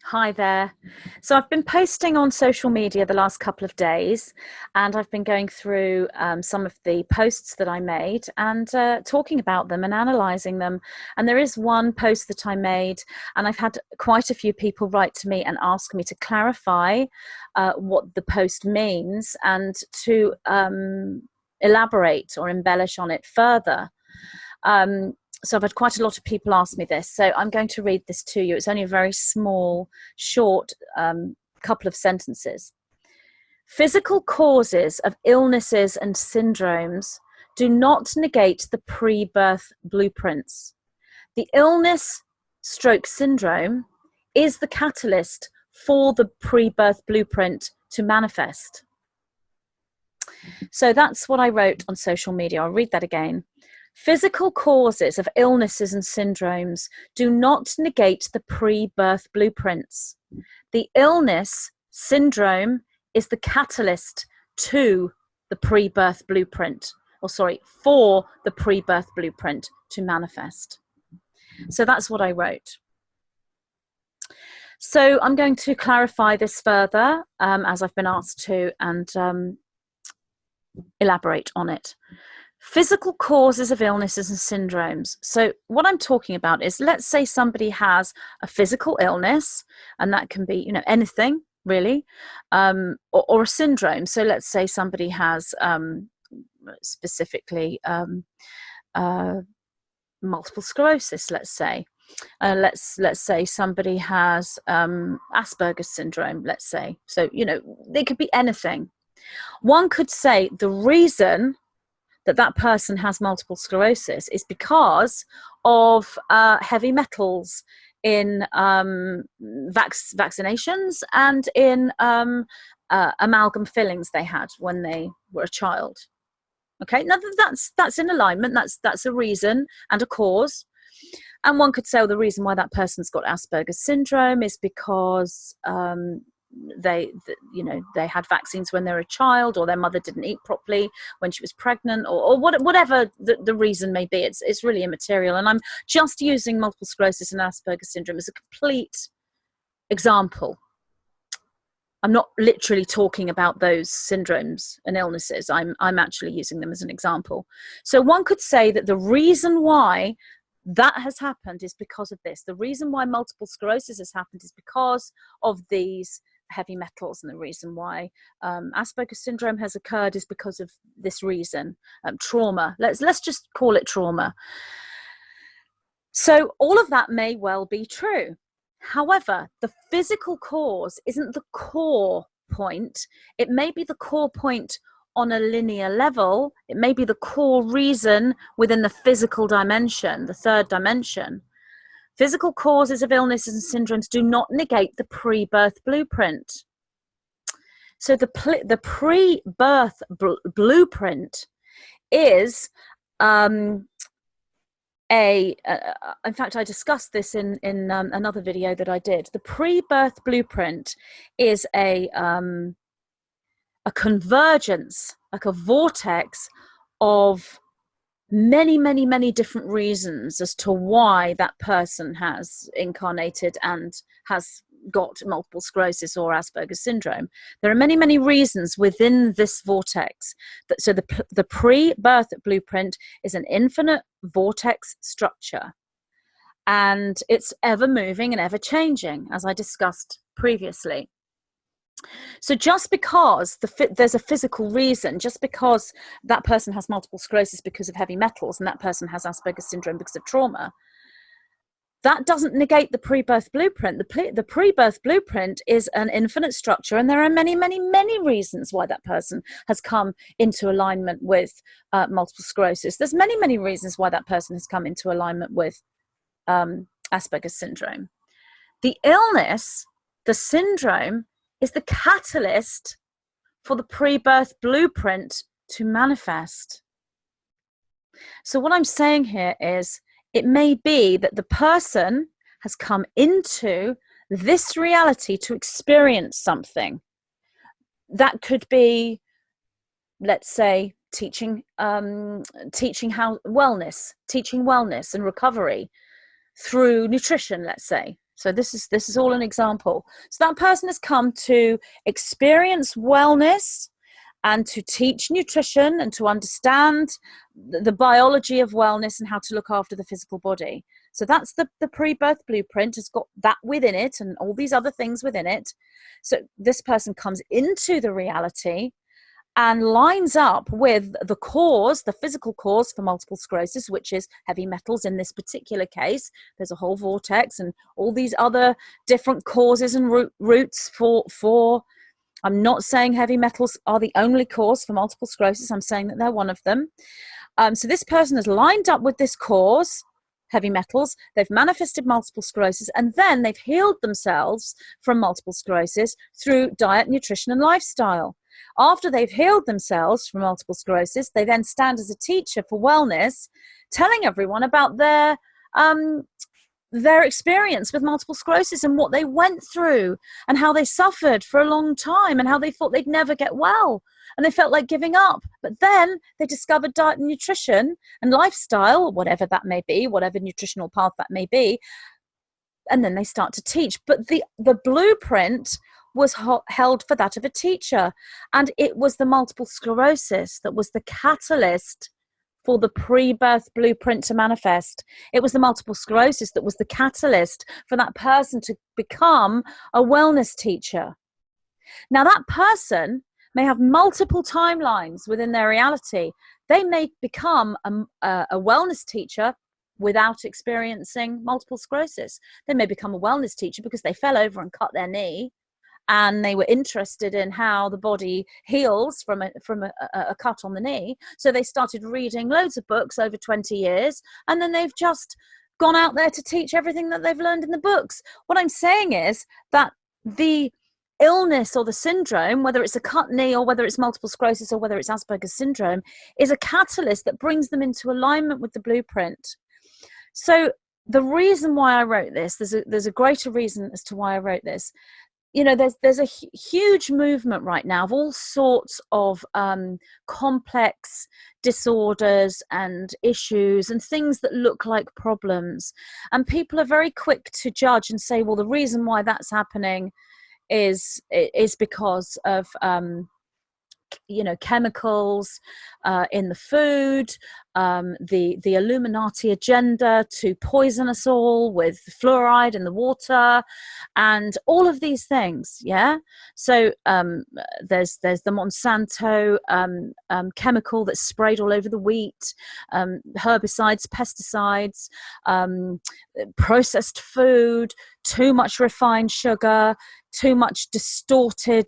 Hi there. So I've been posting on social media the last couple of days, and I've been going through some of the posts that I made and talking about them and analysing them. And there is one post that I made, and I've had quite a few people write to me and ask me to clarify what the post means and to elaborate or embellish on it further. So I've had quite a lot of people ask me this. So I'm going to read this to you. It's only a very small, short couple of sentences. Physical causes of illnesses and syndromes do not negate the pre-birth blueprints. The illness stroke syndrome is the catalyst for the pre-birth blueprint to manifest. So that's what I wrote on social media. I'll read that again. Physical causes of illnesses and syndromes do not negate the pre-birth blueprints. The illness syndrome is the catalyst to the pre-birth blueprint, for the pre-birth blueprint to manifest. So that's what I wrote. So I'm going to clarify this further as I've been asked to, and elaborate on it. Physical causes of illnesses and syndromes. So what I'm talking about is, let's say somebody has a physical illness, and that can be, anything really, or a syndrome. So let's say somebody has specifically multiple sclerosis, let's say. Let's say somebody has Asperger's syndrome, let's say. So, they could be anything. One could say the reason that person has multiple sclerosis is because of heavy metals in vaccinations and in amalgam fillings they had when they were a child. Okay, now that's in alignment. That's a reason and a cause. And one could say, well, the reason why that person's got Asperger's syndrome is because they had vaccines when they were a child, or their mother didn't eat properly when she was pregnant, or whatever the reason may be. It's really immaterial, and I'm just using multiple sclerosis and Asperger's syndrome as a complete example. I'm not literally talking about those syndromes and illnesses. I'm actually using them as an example. So one could say that the reason why that has happened is because of this. The reason why multiple sclerosis has happened is because of these heavy metals, and the reason why Asperger's syndrome has occurred is because of this reason, trauma. Let's just call it trauma. So all of that may well be true. However, the physical cause isn't the core point. It may be the core point on a linear level. It may be the core reason within the physical dimension, the third dimension. Physical causes of illnesses and syndromes do not negate the pre-birth blueprint. So the pre-birth blueprint is in fact, I discussed this in another video that I did. The pre-birth blueprint is a convergence, like a vortex of many different reasons as to why that person has incarnated and has got multiple sclerosis or Asperger's syndrome. There are many reasons within this vortex. So the pre-birth blueprint is an infinite vortex structure, and it's ever moving and ever changing, as I discussed previously. So just because there's a physical reason, just because that person has multiple sclerosis because of heavy metals and that person has Asperger's syndrome because of trauma, that doesn't negate the pre-birth blueprint. The pre-birth blueprint is an infinite structure, and there are many reasons why that person has come into alignment with multiple sclerosis. There's many reasons why that person has come into alignment with Asperger's syndrome. The illness, the syndrome, is the catalyst for the pre-birth blueprint to manifest. So what I'm saying here is, it may be that the person has come into this reality to experience something. That could be, let's say, teaching wellness and recovery through nutrition, let's say. So this is all an example. So that person has come to experience wellness and to teach nutrition and to understand the biology of wellness and how to look after the physical body. So that's the pre-birth blueprint, has got that within it and all these other things within it. So this person comes into the reality and lines up with the cause, the physical cause for multiple sclerosis, which is heavy metals in this particular case. There's a whole vortex and all these other different causes and routes for I'm not saying heavy metals are the only cause for multiple sclerosis. I'm saying that they're one of them. So this person has lined up with this cause, heavy metals. They've manifested multiple sclerosis, and then they've healed themselves from multiple sclerosis through diet, nutrition, and lifestyle. After they've healed themselves from multiple sclerosis, they then stand as a teacher for wellness, telling everyone about their experience with multiple sclerosis and what they went through and how they suffered for a long time and how they thought they'd never get well and they felt like giving up. But then they discovered diet and nutrition and lifestyle, whatever that may be, whatever nutritional path that may be, and then they start to teach. But the blueprint was held for that of a teacher, and it was the multiple sclerosis that was the catalyst for the pre-birth blueprint to manifest. It was the multiple sclerosis that was the catalyst for that person to become a wellness teacher. Now, that person may have multiple timelines within their reality. They may become a wellness teacher without experiencing multiple sclerosis. They may become a wellness teacher because they fell over and cut their knee, and they were interested in how the body heals from a cut on the knee. So they started reading loads of books over 20 years, and then they've just gone out there to teach everything that they've learned in the books. What I'm saying is that the illness or the syndrome, whether it's a cut knee or whether it's multiple sclerosis or whether it's Asperger's syndrome, is a catalyst that brings them into alignment with the blueprint. So the reason why I wrote this, there's a greater reason as to why I wrote this. You know, there's a huge movement right now of all sorts of complex disorders and issues and things that look like problems. And people are very quick to judge and say, well, the reason why that's happening is because of chemicals in the food, the Illuminati agenda to poison us all with fluoride in the water, and all of these things. Yeah. So there's the Monsanto chemical that's sprayed all over the wheat, herbicides, pesticides, processed food, too much refined sugar, too much distorted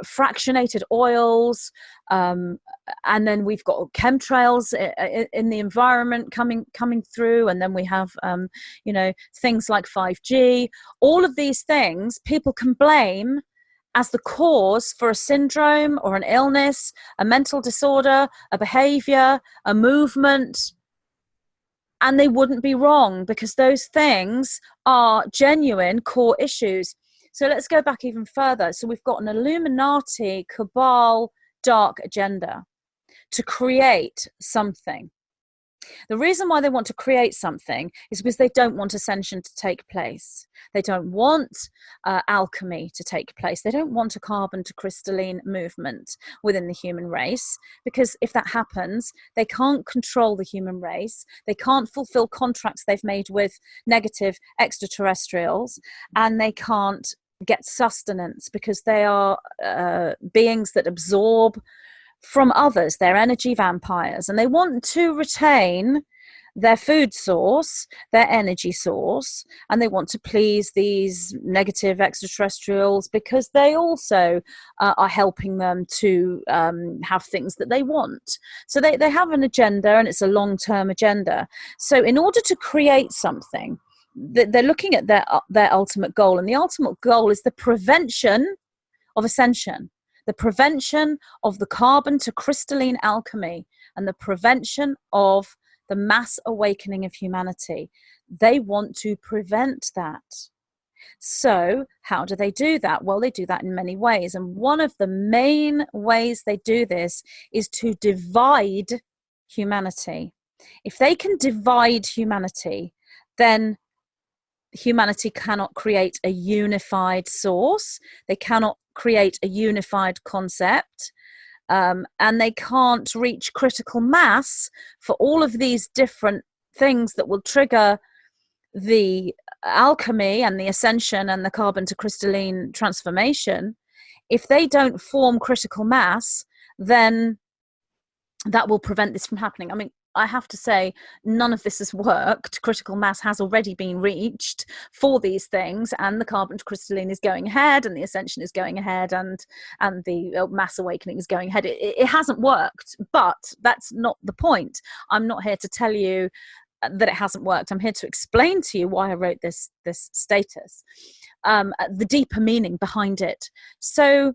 fractionated oils, and then we've got chemtrails in the environment coming through, and then we have things like 5G. All of these things people can blame as the cause for a syndrome or an illness, a mental disorder, a behavior, a movement, and they wouldn't be wrong because those things are genuine core issues. So let's go back even further. So we've got an Illuminati, cabal, dark agenda to create something. The reason why they want to create something is because they don't want ascension to take place. They don't want alchemy to take place. They don't want a carbon to crystalline movement within the human race, because if that happens, they can't control the human race. They can't fulfill contracts they've made with negative extraterrestrials, and they can't get sustenance because they are beings that absorb from others. They're energy vampires, and they want to retain their food source, their energy source, and they want to please these negative extraterrestrials because they also are helping them to have things that they want. So they have an agenda, and it's a long-term agenda. So in order to create something, they're looking at their ultimate goal, and the ultimate goal is the prevention of ascension, the prevention of the carbon to crystalline alchemy, and the prevention of the mass awakening of humanity. They want to prevent that. So how do they do that? Well, they do that in many ways, and one of the main ways they do this is to divide humanity. If they can divide humanity, then humanity cannot create a unified source. They cannot create a unified concept. And they can't reach critical mass for all of these different things that will trigger the alchemy and the ascension and the carbon to crystalline transformation. If they don't form critical mass, then that will prevent this from happening. I mean, I have to say, none of this has worked. Critical mass has already been reached for these things, and the carbon to crystalline is going ahead, and the ascension is going ahead, and the mass awakening is going ahead. It hasn't worked, but that's not the point. I'm not here to tell you that it hasn't worked. I'm here to explain to you why I wrote this status, the deeper meaning behind it. So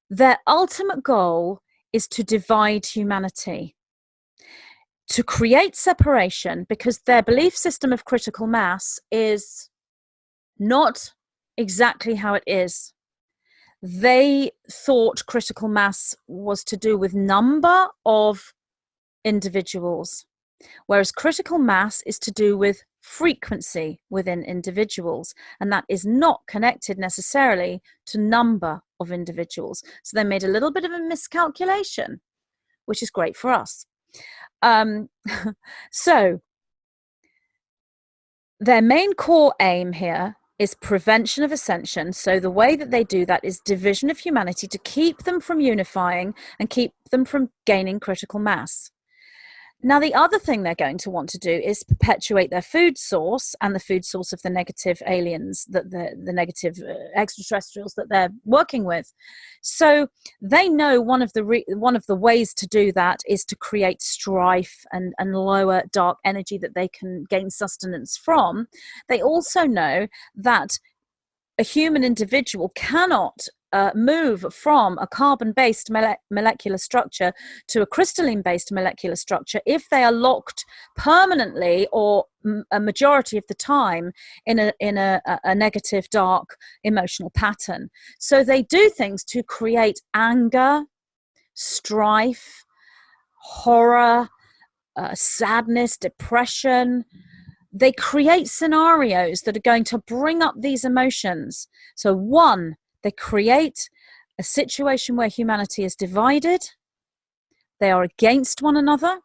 their ultimate goal is to divide humanity, to create separation, because their belief system of critical mass is not exactly how it is. They thought critical mass was to do with number of individuals, whereas critical mass is to do with frequency within individuals, and that is not connected necessarily to number of individuals. So they made a little bit of a miscalculation, which is great for us. So their main core aim here is prevention of ascension. So the way that they do that is division of humanity, to keep them from unifying and keep them from gaining critical mass. Now, the other thing they're going to want to do is perpetuate their food source and the food source of the negative aliens, that the negative extraterrestrials that they're working with. So they know one of the ways to do that is to create strife and lower dark energy that they can gain sustenance from. They also know that a human individual cannot move from a carbon-based molecular structure to a crystalline-based molecular structure if they are locked permanently or a majority of the time in a negative, dark emotional pattern. So they do things to create anger, strife, horror, sadness, depression. They create scenarios that are going to bring up these emotions. So one, they create a situation where humanity is divided. They are against one another.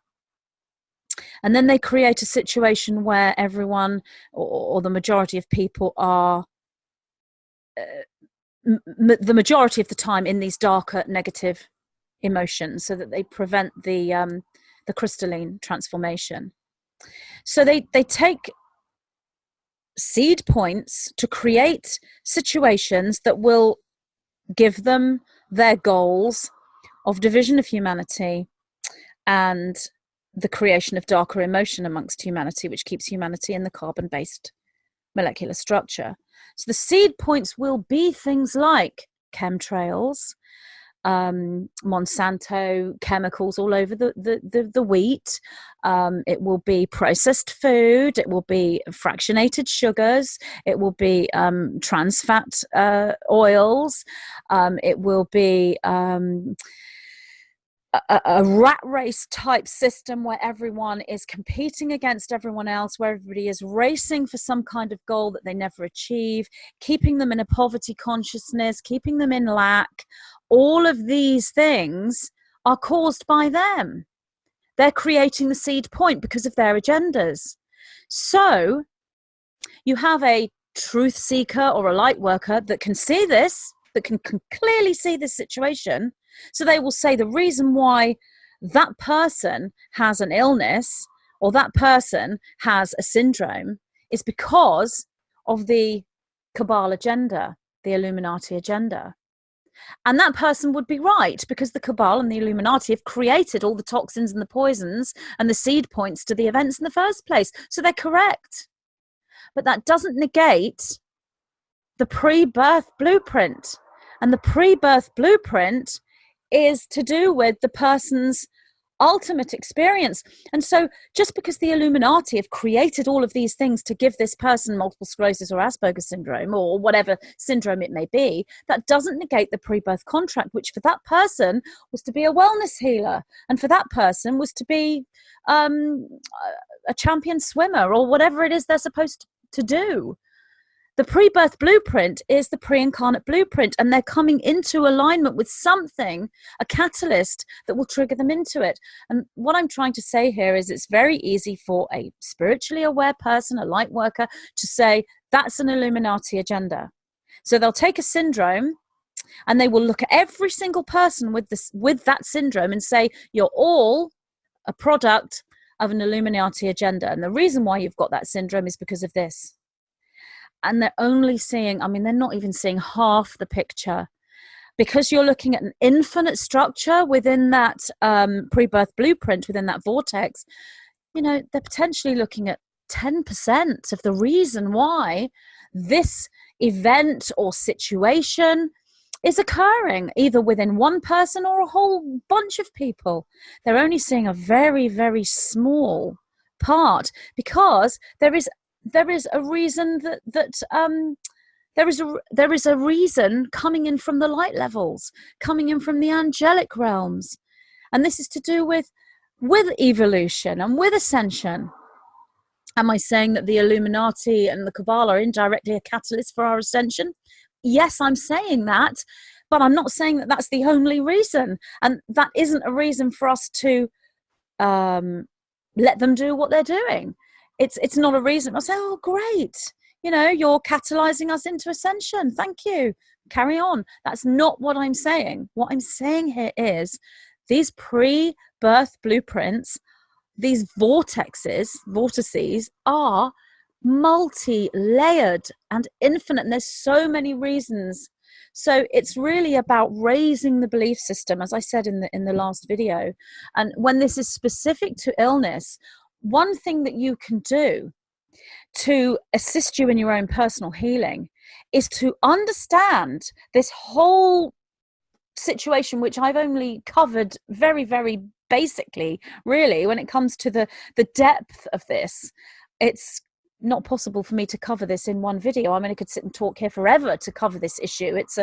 And then they create a situation where everyone or the majority of people are the majority of the time in these darker negative emotions, so that they prevent the crystalline transformation. So they take seed points to create situations that will give them their goals of division of humanity and the creation of darker emotion amongst humanity, which keeps humanity in the carbon-based molecular structure. So the seed points will be things like chemtrails, Monsanto chemicals all over the wheat. It will be processed food. It will be fractionated sugars. It will be trans fat oils. It will be a rat race type system where everyone is competing against everyone else, where everybody is racing for some kind of goal that they never achieve, keeping them in a poverty consciousness, keeping them in lack. All of these things are caused by them. They're creating the seed point because of their agendas. So you have a truth seeker or a light worker that can see this, that can clearly see this situation. So they will say the reason why that person has an illness or that person has a syndrome is because of the Cabal agenda, the Illuminati agenda. And that person would be right, because the Cabal and the Illuminati have created all the toxins and the poisons and the seed points to the events in the first place. So they're correct. But that doesn't negate the pre-birth blueprint. And the pre-birth blueprint is to do with the person's ultimate experience. And so just because the Illuminati have created all of these things to give this person multiple sclerosis or Asperger's syndrome or whatever syndrome it may be, that doesn't negate the pre-birth contract, which for that person was to be a wellness healer, and for that person was to be a champion swimmer or whatever it is they're supposed to do. The pre-birth blueprint is the pre-incarnate blueprint, and they're coming into alignment with something, a catalyst that will trigger them into it. And what I'm trying to say here is it's very easy for a spiritually aware person, a light worker, to say that's an Illuminati agenda. So they'll take a syndrome and they will look at every single person with that syndrome and say, you're all a product of an Illuminati agenda. And the reason why you've got that syndrome is because of this. And they're only seeing, I mean, they're not even seeing half the picture, because you're looking at an infinite structure within that pre-birth blueprint, within that vortex. You know, they're potentially looking at 10% of the reason why this event or situation is occurring, either within one person or a whole bunch of people. They're only seeing a very, very small part, because there is a reason there is a reason coming in from the light levels, coming in from the angelic realms, and this is to do with evolution and with ascension. Am I saying that the Illuminati and the Cabal are indirectly a catalyst for our ascension? Yes, I'm saying that, but I'm not saying that that's the only reason, and that isn't a reason for us to let them do what they're doing. It's not a reason. I'll say, oh, great, you know, you're catalyzing us into ascension. Thank you. Carry on. That's not what I'm saying. What I'm saying here is these pre-birth blueprints, these vortices are multi-layered and infinite, and there's so many reasons. So it's really about raising the belief system, as I said in the last video. And when this is specific to illness, one thing that you can do to assist you in your own personal healing is to understand this whole situation, which I've only covered very, very basically, really. When it comes to the depth of this, it's not possible for me to cover this in one video. I mean, I could sit and talk here forever to cover this issue. It's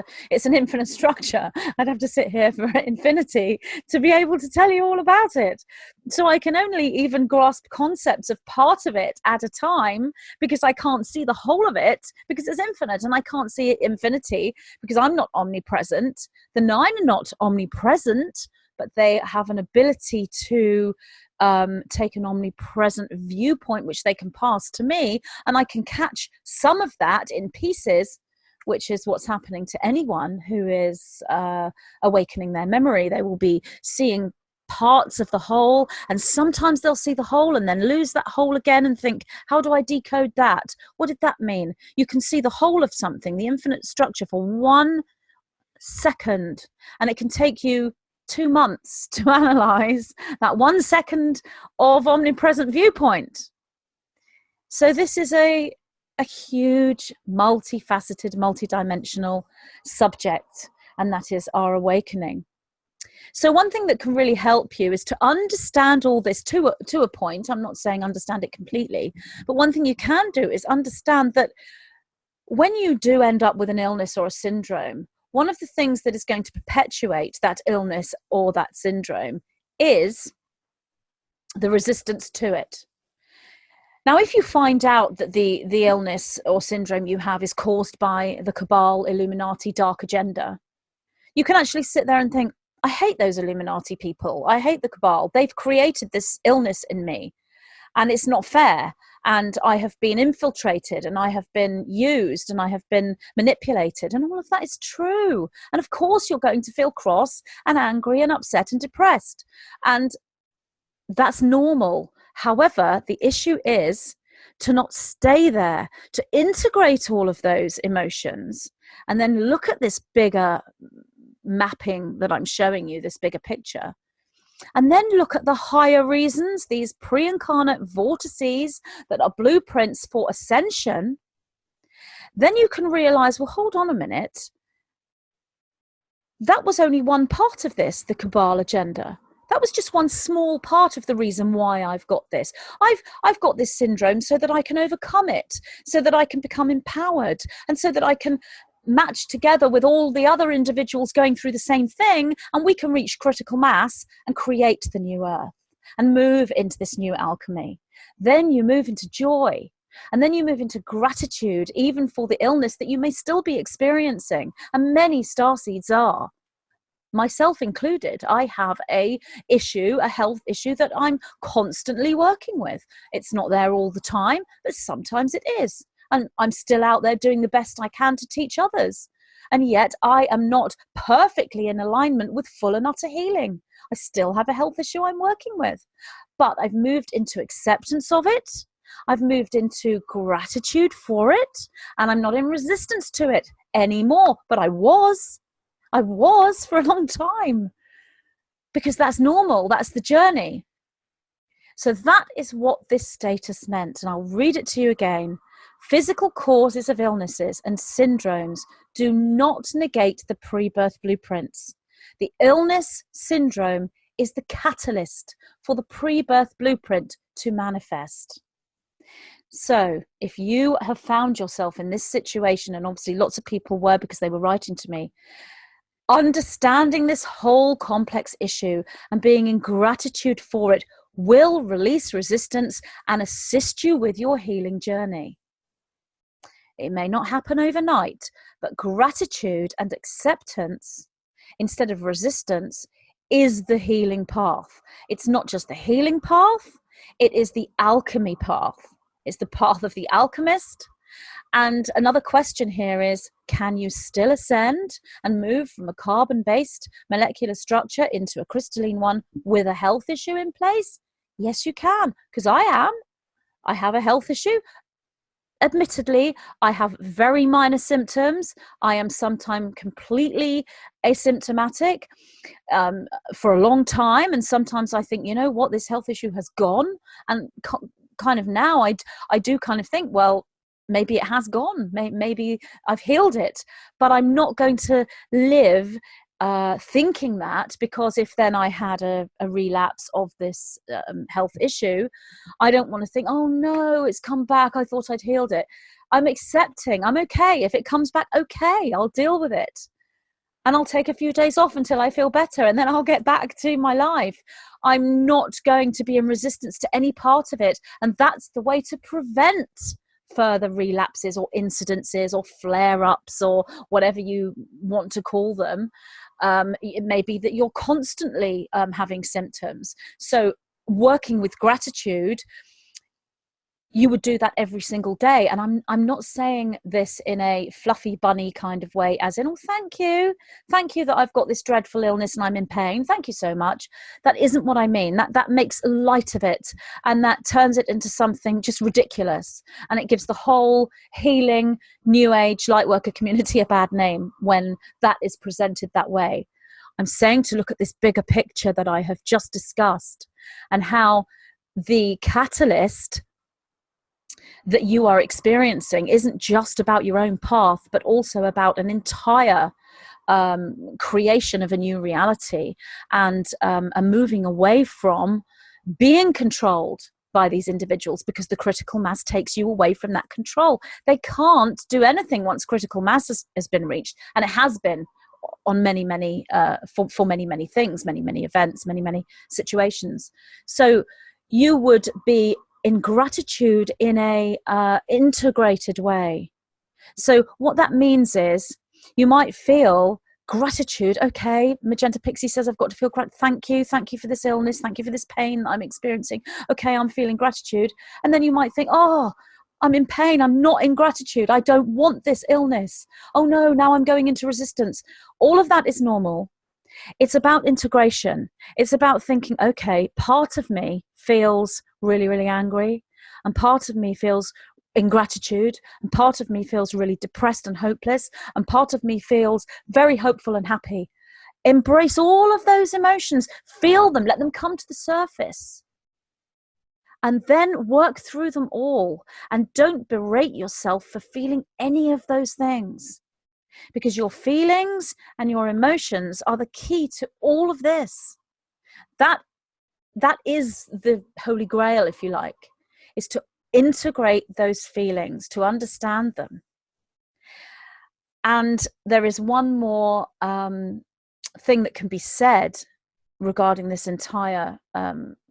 an infinite structure. I'd have to sit here for infinity to be able to tell you all about it. So I can only even grasp concepts of part of it at a time, because I can't see the whole of it, because it's infinite, and I can't see infinity because I'm not omnipresent. The nine are not omnipresent, but they have an ability to take an omnipresent viewpoint, which they can pass to me, and I can catch some of that in pieces, which is what's happening to anyone who is awakening their memory. They will be seeing parts of the whole, and sometimes they'll see the whole and then lose that whole again and think, how do I decode that? What did that mean? You can see the whole of something, the infinite structure, for 1 second, and it can take you 2 months to analyze that 1 second of omnipresent viewpoint. So this is a huge, multifaceted, multidimensional subject, and that is our awakening. So one thing that can really help you is to understand all this to a point. I'm not saying understand it completely, but one thing you can do is understand that when you do end up with an illness or a syndrome, one of the things that is going to perpetuate that illness or that syndrome is the resistance to it. Now, if you find out that the illness or syndrome you have is caused by the Cabal, Illuminati, dark agenda, you can actually sit there and think, I hate those Illuminati people. I hate the Cabal. They've created this illness in me, and it's not fair. And I have been infiltrated, and I have been used, and I have been manipulated, and all of that is true. And of course you're going to feel cross and angry and upset and depressed, and that's normal. However, the issue is to not stay there, to integrate all of those emotions, and then look at this bigger mapping that I'm showing you, this bigger picture. And then look at the higher reasons, these pre-incarnate vortices that are blueprints for ascension. Then you can realize, well, hold on a minute. That was only one part of this, the Cabal agenda. That was just one small part of the reason why I've got this. I've got this syndrome so that I can overcome it, so that I can become empowered, and so that I can match together with all the other individuals going through the same thing, and we can reach critical mass and create the new earth and move into this new alchemy. Then you move into joy. And then you move into gratitude, even for the illness that you may still be experiencing. And many starseeds are, myself included. I have a health issue that I'm constantly working with. It's not there all the time, but sometimes it is. And I'm still out there doing the best I can to teach others. And yet I am not perfectly in alignment with full and utter healing. I still have a health issue I'm working with, but I've moved into acceptance of it. I've moved into gratitude for it, and I'm not in resistance to it anymore. But I was for a long time, because that's normal. That's the journey. So that is what this status meant. And I'll read it to you again. Physical causes of illnesses and syndromes do not negate the pre-birth blueprints. The illness syndrome is the catalyst for the pre-birth blueprint to manifest. So if you have found yourself in this situation, and obviously lots of people were because they were writing to me, understanding this whole complex issue and being in gratitude for it will release resistance and assist you with your healing journey. It may not happen overnight, but gratitude and acceptance instead of resistance is the healing path. It's not just the healing path, it is the alchemy path. It's the path of the alchemist. And another question here is, can you still ascend and move from a carbon-based molecular structure into a crystalline one with a health issue in place? Yes, you can, because I am. I have a health issue. Admittedly, I have very minor symptoms. I am sometimes completely asymptomatic for a long time. And sometimes I think, you know what, this health issue has gone. And kind of now I do kind of think, well, maybe it has gone. Maybe I've healed it. But I'm not going to live thinking that, because if then I had a relapse of this health issue, I don't want to think, oh no, it's come back, I thought I'd healed it. I'm accepting, I'm okay. If it comes back, okay, I'll deal with it. And I'll take a few days off until I feel better, and then I'll get back to my life. I'm not going to be in resistance to any part of it. And that's the way to prevent further relapses or incidences or flare-ups or whatever you want to call them. It may be that you're constantly having symptoms. So working with gratitude, you would do that every single day. And I'm not saying this in a fluffy bunny kind of way, as in, oh, thank you that I've got this dreadful illness and I'm in pain, thank you so much. That isn't what I mean. That makes light of it, and that turns it into something just ridiculous, and it gives the whole healing new age light worker community a bad name when that is presented that way. I'm saying to look at this bigger picture that I have just discussed, and how the catalyst that you are experiencing isn't just about your own path, but also about an entire creation of a new reality, and a moving away from being controlled by these individuals, because the critical mass takes you away from that control. They can't do anything once critical mass has been reached, and it has been on many for many things, many events, many situations. So you would be in gratitude in a integrated way. So what that means is you might feel gratitude. Okay, Magenta Pixie says I've got to feel gratitude. Thank you for this illness. Thank you for this pain that I'm experiencing. Okay, I'm feeling gratitude. And then you might think, oh, I'm in pain. I'm not in gratitude. I don't want this illness. Oh no, now I'm going into resistance. All of that is normal. It's about integration. It's about thinking, okay, part of me feels really angry, and part of me feels in gratitude, and part of me feels really depressed and hopeless, and part of me feels very hopeful and happy. Embrace all of those emotions, feel them, let them come to the surface, and then work through them all. And don't berate yourself for feeling any of those things, because your feelings and your emotions are the key to all of this. That is the holy grail, if you like, is to integrate those feelings, to understand them. And there is one more thing that can be said regarding this entire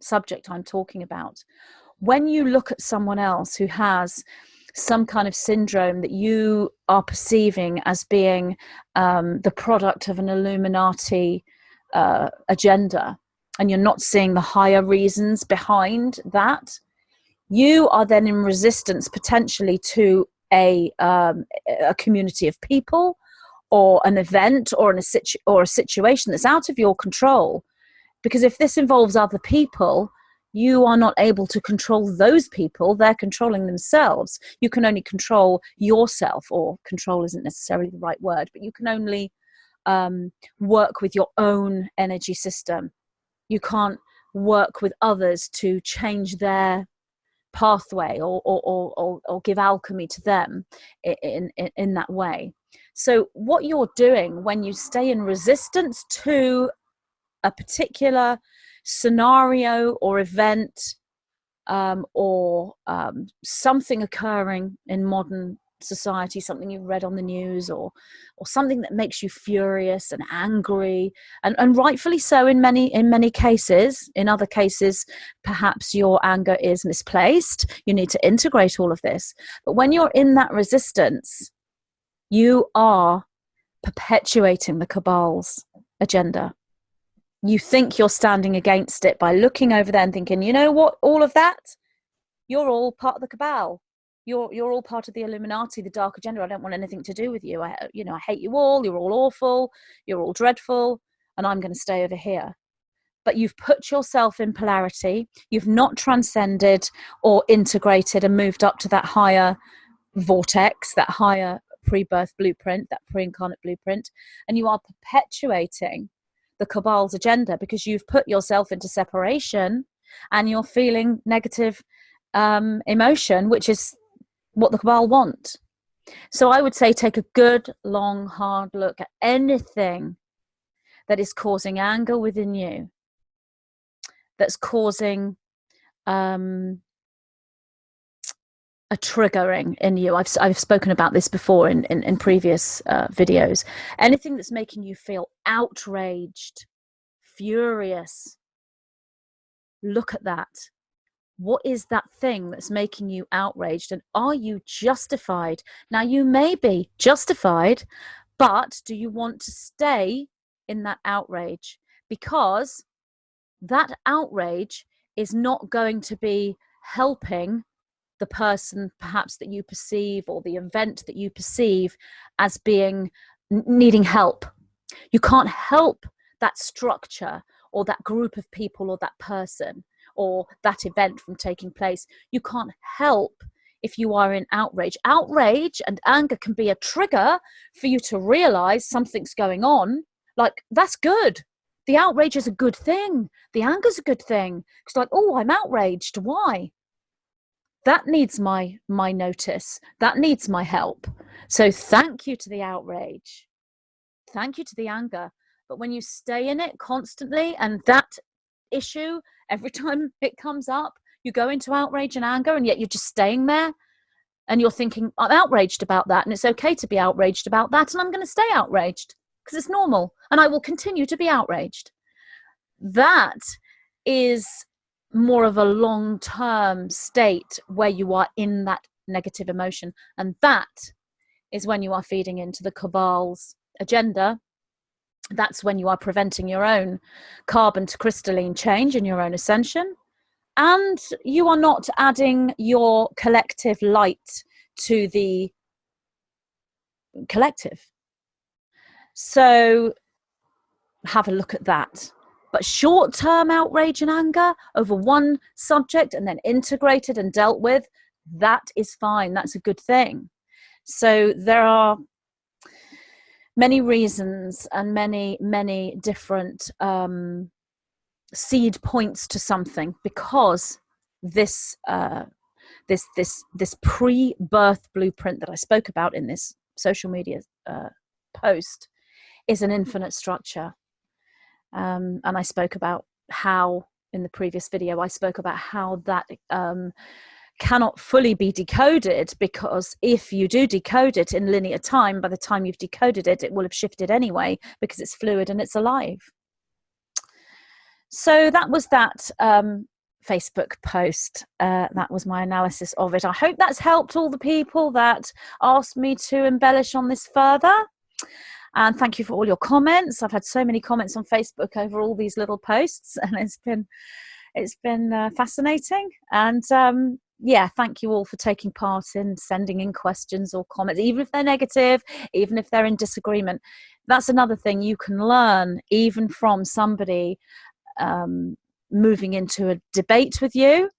subject I'm talking about. when you look at someone else who has some kind of syndrome that you are perceiving as being the product of an Illuminati agenda, and you're not seeing the higher reasons behind that, you are then in resistance potentially to a community of people, or an event, or a situation that's out of your control. Because if this involves other people, you are not able to control those people. They're controlling themselves. You can only control yourself, or control isn't necessarily the right word, but you can only work with your own energy system. You can't work with others to change their pathway, or give alchemy to them in that way. So what you're doing when you stay in resistance to a particular scenario or event, or something occurring in modern society, something you've read on the news, or something that makes you furious and angry, and rightfully so in many cases. In other cases, perhaps your anger is misplaced. You need to integrate all of this. But when you're in that resistance, you are perpetuating the cabal's agenda. You think you're standing against it by looking over there and thinking, you know what, all of that, you're all part of the cabal. You're all part of the Illuminati, the dark agenda. I don't want anything to do with you. I hate you all. You're all awful. You're all dreadful. And I'm going to stay over here. But you've put yourself in polarity. You've not transcended or integrated and moved up to that higher vortex, that higher pre-birth blueprint, that pre-incarnate blueprint. And you are perpetuating the cabal's agenda, because you've put yourself into separation and you're feeling negative emotion, which is what the cabal want. So I would say take a good, long, hard look at anything that is causing anger within you, that's causing a triggering in you. I've spoken about this before in previous videos. Anything that's making you feel outraged, furious, look at that. What is that thing that's making you outraged, and are you justified? Now, you may be justified, but do you want to stay in that outrage? Because that outrage is not going to be helping the person perhaps that you perceive, or the event that you perceive as being needing help. You can't help that structure, or that group of people, or that person, or that event from taking place. You can't help if you are in outrage. Outrage and anger can be a trigger for you to realize something's going on. Like, that's good. The outrage is a good thing. The anger's a good thing. It's like, oh, I'm outraged. Why? That needs my notice. That needs my help. So thank you to the outrage. Thank you to the anger. But when you stay in it constantly, and that issue, every time it comes up, you go into outrage and anger, and yet you're just staying there, and you're thinking, I'm outraged about that, and it's okay to be outraged about that, and I'm going to stay outraged because it's normal, and I will continue to be outraged. That is more of a long-term state where you are in that negative emotion, and that is when you are feeding into the cabal's agenda. That's when you are preventing your own carbon to crystalline change in your own ascension, and you are not adding your collective light to the collective. So have a look at that. But short-term outrage and anger over one subject, and then integrated and dealt with, that is fine. That's a good thing. So there are many reasons and many different seed points to something, because this pre-birth blueprint that I spoke about in this social media post is an infinite structure. And I spoke about how, in the previous video, I spoke about how that cannot fully be decoded, because if you do decode it in linear time, by the time you've decoded it, it will have shifted anyway, because it's fluid and it's alive. So that was that Facebook post. That was my analysis of it. I hope that's helped all the people that asked me to embellish on this further. And thank you for all your comments. I've had so many comments on Facebook over all these little posts, and it's been fascinating. And yeah, thank you all for taking part in sending in questions or comments, even if they're negative, even if they're in disagreement. That's another thing you can learn even from somebody moving into a debate with you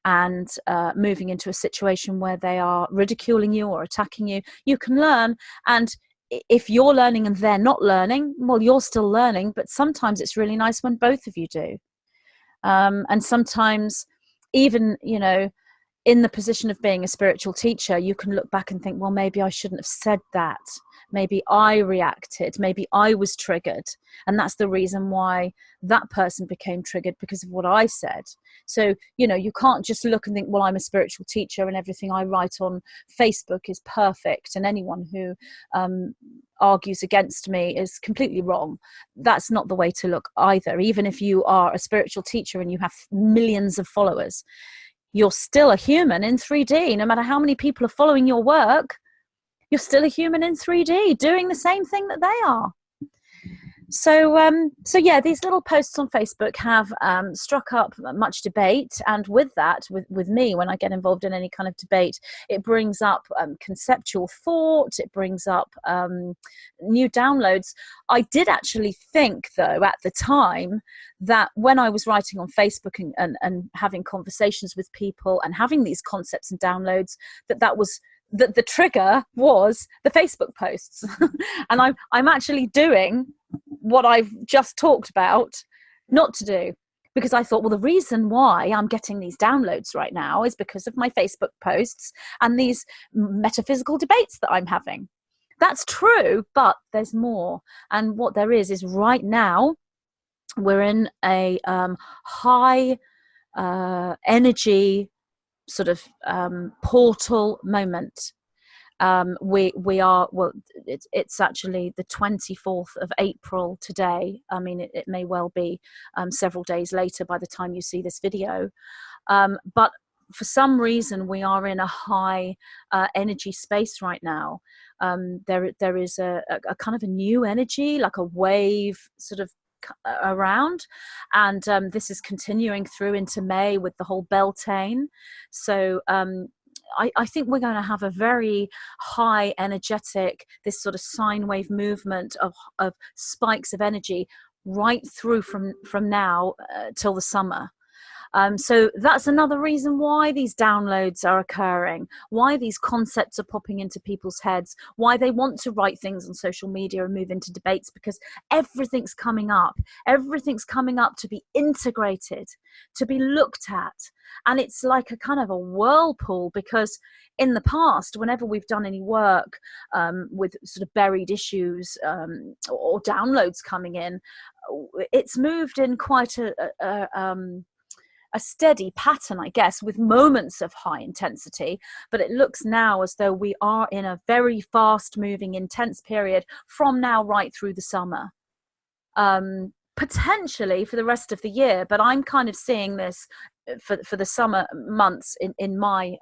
and moving into a situation where they are ridiculing you or attacking you. You can learn, and if you're learning and they're not learning, well, you're still learning, but sometimes it's really nice when both of you do. And sometimes even, you know, in the position of being a spiritual teacher, you can look back and think, well, maybe I shouldn't have said that. Maybe I reacted. Maybe I was triggered. And that's the reason why that person became triggered, because of what I said. So, you know, you can't just look and think, well, I'm a spiritual teacher and everything I write on Facebook is perfect. And anyone who argues against me is completely wrong. That's not the way to look either. Even if you are a spiritual teacher and you have millions of followers, you're still a human in 3D. No matter how many people are following your work, you're still a human in 3D doing the same thing that they are. So yeah, these little posts on Facebook have struck up much debate, and with that, with me, when I get involved in any kind of debate, it brings up conceptual thought, it brings up new downloads. I did actually think, though, at the time, that when I was writing on Facebook and having conversations with people and having these concepts and downloads, that was the trigger was the Facebook posts. And I'm actually doing what I've just talked about not to do, because I thought, well, the reason why I'm getting these downloads right now is because of my Facebook posts and these metaphysical debates that I'm having. That's true, but there's more. And what there is right now we're in a high energy sort of portal moment. We are, well, it's actually the 24th of April today. I mean, it may well be several days later by the time you see this video. But for some reason, we are in a high energy space right now. There is a kind of a new energy, like a wave sort of around, and this is continuing through into May with the whole Beltane. So I think we're going to have a very high energetic, this sort of sine wave movement of spikes of energy right through from now till the summer. So that's another reason why these downloads are occurring, why these concepts are popping into people's heads, why they want to write things on social media and move into debates, because everything's coming up. Everything's coming up to be integrated, to be looked at. And it's like a kind of a whirlpool, because in the past, whenever we've done any work with sort of buried issues or downloads coming in, it's moved in quite a steady pattern, I guess, with moments of high intensity. But it looks now as though we are in a very fast moving, intense period from now right through the summer. Potentially for the rest of the year, but I'm kind of seeing this for the summer months in my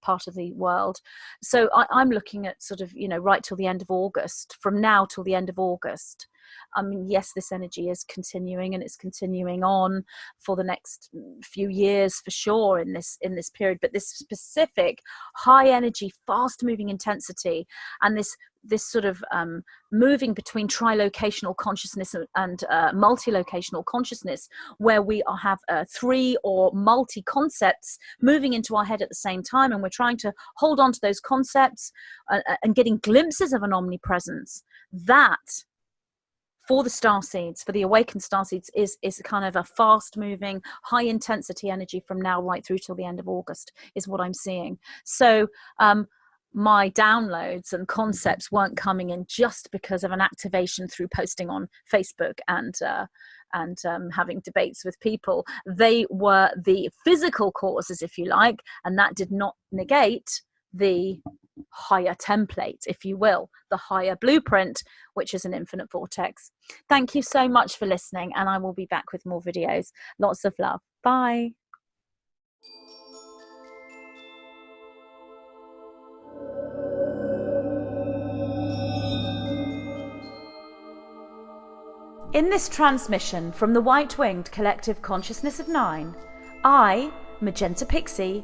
part of the world. So I'm looking at sort of, you know, right till the end of August, from now till the end of August. I mean, yes, this energy is continuing, and it's continuing on for the next few years for sure in this period. But this specific high energy, fast moving intensity, and this sort of moving between trilocational consciousness and multilocational consciousness, where we have three or multi concepts moving into our head at the same time, and we're trying to hold on to those concepts and getting glimpses of an omnipresence. That, for the starseeds, for the awakened starseeds, is kind of a fast moving, high intensity energy from now right through till the end of August, is what I'm seeing. So my downloads and concepts weren't coming in just because of an activation through posting on Facebook and having debates with people. They were the physical causes, if you like, and that did not negate the higher template, if you will, the higher blueprint, which is an infinite vortex. Thank you so much for listening, and I will be back with more videos. Lots of love. Bye. In this transmission from the white-winged collective consciousness of 9, I, Magenta Pixie,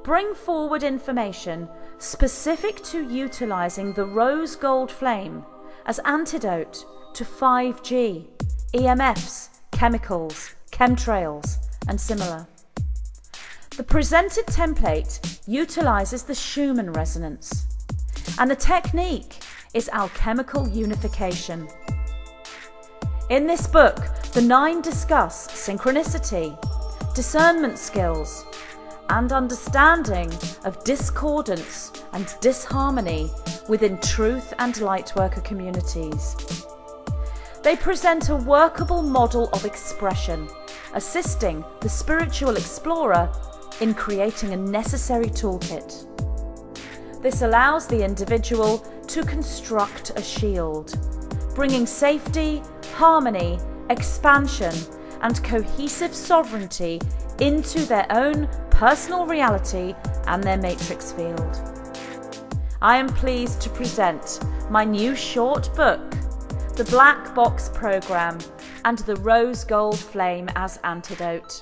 bring forward information specific to utilising the rose gold flame as antidote to 5G, EMFs, chemicals, chemtrails, and similar. The presented template utilises the Schumann resonance, and the technique is alchemical unification. In this book, the 9 discuss synchronicity, discernment skills, and understanding of discordance and disharmony within truth and lightworker communities. They present a workable model of expression, assisting the spiritual explorer in creating a necessary toolkit. This allows the individual to construct a shield, bringing safety, harmony, expansion, and cohesive sovereignty into their own personal reality and their matrix field. I am pleased to present my new short book, The Black Box Program and the Rose Gold Flame as Antidote.